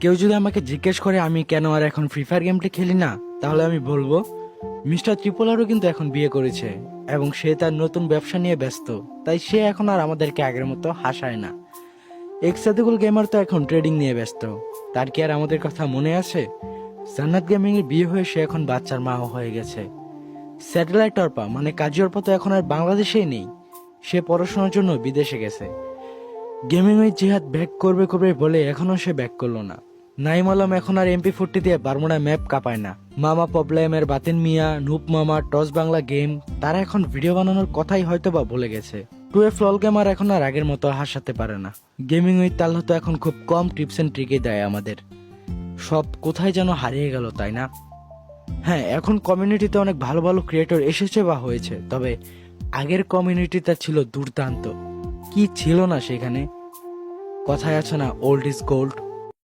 কেউ যদি আমাকে জিজ্ঞেস করে আমি কেন আর এখন ফ্রি ফায়ার গেমটি খেলি না, তাহলে আমি বলবো মিস্টার ত্রিপোলারও কিন্তু এখন বিয়ে করেছে এবং সে তার নতুন ব্যবসা নিয়ে ব্যস্ত, তাই সে এখন আর আমাদেরকে আগের মতো হাসায় না। এক্সাদিকুল গেমার তো এখন ট্রেডিং নিয়ে ব্যস্ত, তার কি আর আমাদের কথা মনে আছে? জান্নাত গেমিং এর বিয়ে হয়ে সে এখন বাচ্চার মাও হয়ে গেছে। স্যাটেলাইট অর্পা মানে কাজী অর্পা তো এখন আর বাংলাদেশেই নেই, সে পড়াশোনার জন্য বিদেশে গেছে। গেমিং ওই জিহাদ ব্যাক করবে করবে বলে এখনো সে ব্যাক করলো না। নাইম আলম এখন আর MP40 দিয়ে বারমুডা ম্যাপ কাঁপায় না। মামা প্রবলেমের বাতিন মিয়া, নুপ মামা, টস বাংলা গেম, তারা এখন ভিডিও বানানোর কথাই হয়তো বা ভুলে গেছে। টুয়েলভ লল গেমার এখন আর আগের মতো হাসাতে পারে না। গেমিং উইথ তাল্লা তো এখন খুব কম টিপস এন্ড ট্রিকে দেয় আমাদের। সব কোথায় যেন হারিয়ে গেল, তাই না? হ্যাঁ, এখন কমিউনিটিতে অনেক ভালো ভালো ক্রিয়েটর এসেছে বা হয়েছে, তবে আগের কমিউনিটিটা ছিল দুর্দান্ত। কি ছিল না সেখানে? কথায় আছে না, ওল্ড ইজ গোল্ড।